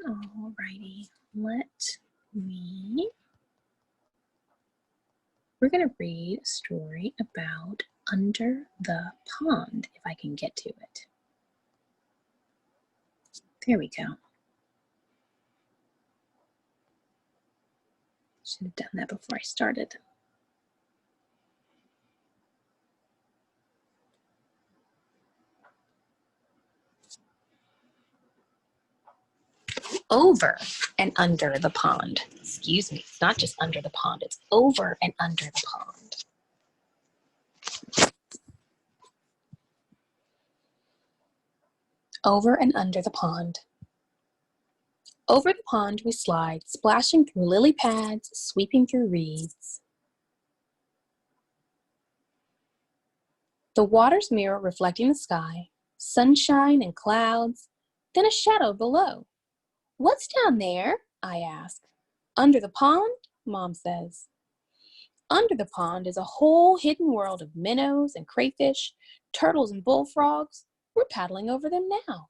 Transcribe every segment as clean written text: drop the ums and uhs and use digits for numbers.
Alrighty, we're going to read a story about Under the Pond, if I can get to it. There we go. Should have done that before I started. Over and under the pond. Excuse me, it's not just under the pond, it's over and under the pond. Over and under the pond. Over the pond we slide, splashing through lily pads, sweeping through reeds. The water's mirror reflecting the sky, sunshine and clouds, then a shadow below. What's down there? I ask. Under the pond, Mom says. Under the pond is a whole hidden world of minnows and crayfish, turtles and bullfrogs. We're paddling over them now.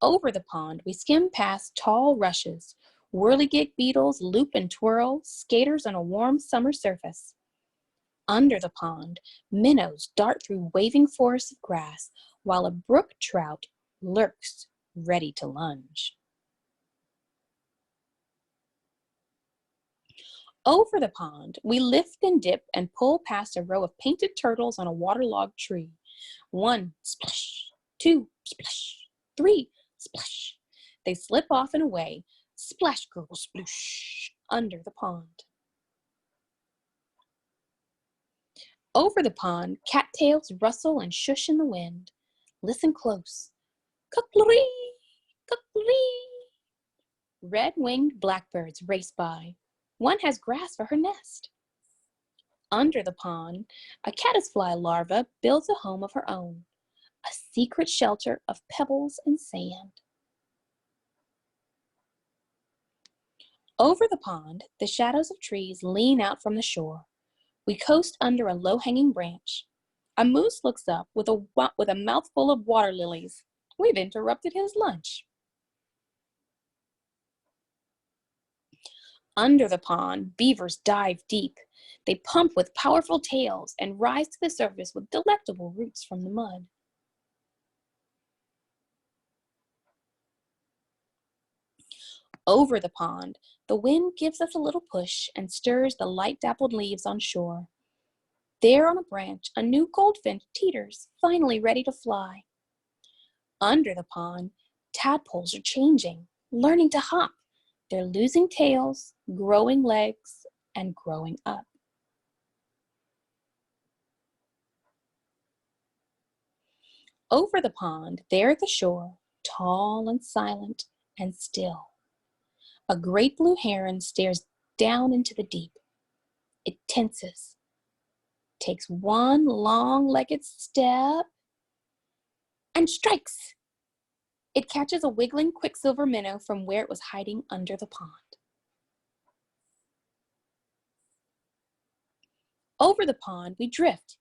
Over the pond, we skim past tall rushes, whirligig beetles loop and twirl, skaters on a warm summer surface. Under the pond, minnows dart through waving forests of grass, while a brook trout lurks, ready to lunge. Over the pond, we lift and dip and pull past a row of painted turtles on a waterlogged tree. 1 splash, 2 splash, 3 splash. They slip off and away, splash gurgle sploosh, under the pond. Over the pond, cattails rustle and shush in the wind. Listen close. Cuckoo-ree, cuckoo-ree. Red-winged blackbirds race by. One has grass for her nest. Under the pond, a caddisfly larva builds a home of her own, a secret shelter of pebbles and sand. Over the pond, the shadows of trees lean out from the shore. We coast under a low-hanging branch. A moose looks up with a mouthful of water lilies. We've interrupted his lunch. Under the pond, beavers dive deep. They pump with powerful tails and rise to the surface with delectable roots from the mud. Over the pond, the wind gives us a little push and stirs the light-dappled leaves on shore. There on a branch, a new goldfinch teeters, finally ready to fly. Under the pond, tadpoles are changing, learning to hop. They're losing tails, growing legs, and growing up. Over the pond, there at the shore, tall and silent and still, a great blue heron stares down into the deep. It tenses, takes one long-legged step, and strikes. It catches a wiggling quicksilver minnow from where it was hiding under the pond. Over the pond, we drift,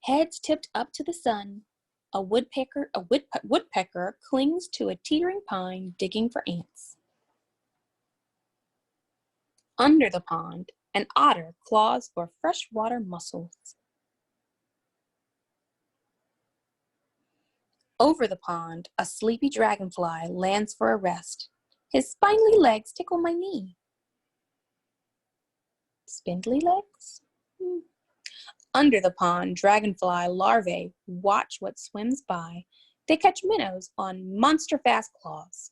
heads tipped up to the sun. A woodpecker clings to a teetering pine, digging for ants. Under the pond, an otter claws for freshwater mussels. Over the pond, a sleepy dragonfly lands for a rest. His spindly legs tickle my knee. Spindly legs? Under the pond, dragonfly larvae watch what swims by. They catch minnows on monster-fast claws.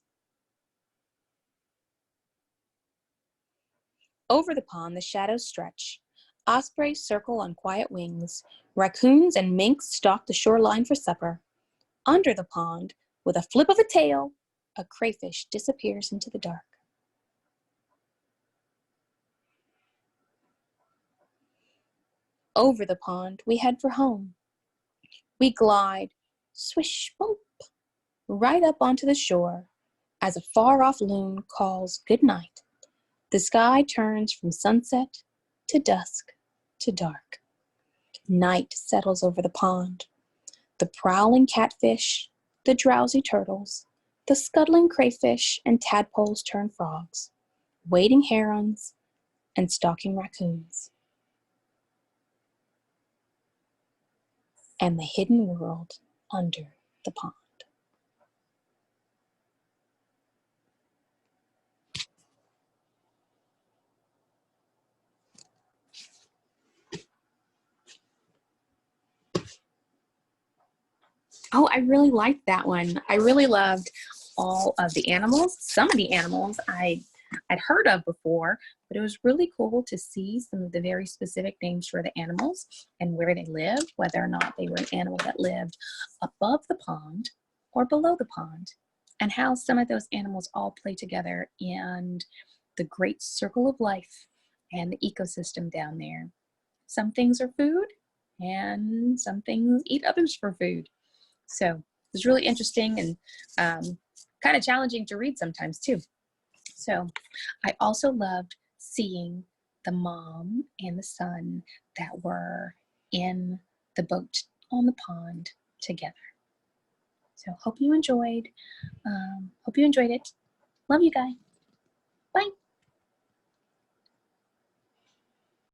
Over the pond, the shadows stretch. Ospreys circle on quiet wings. Raccoons and minks stalk the shoreline for supper. Under the pond, with a flip of a tail, a crayfish disappears into the dark. Over the pond, we head for home. We glide, swish, bump, right up onto the shore as a far-off loon calls good night. The sky turns from sunset to dusk to dark. Night settles over the pond. The prowling catfish, the drowsy turtles, the scuttling crayfish and tadpoles turn frogs, wading herons and stalking raccoons, and the hidden world under the pond. Oh, I really liked that one. I really loved all of the animals. Some of the animals I'd heard of before, but it was really cool to see some of the very specific names for the animals and where they lived, whether or not they were an animal that lived above the pond or below the pond, and how some of those animals all play together in the great circle of life and the ecosystem down there. Some things are food, and some things eat others for food. So it was really interesting and kind of challenging to read sometimes too. So I also loved seeing the mom and the son that were in the boat on the pond together. So hope you enjoyed it. Love you guys.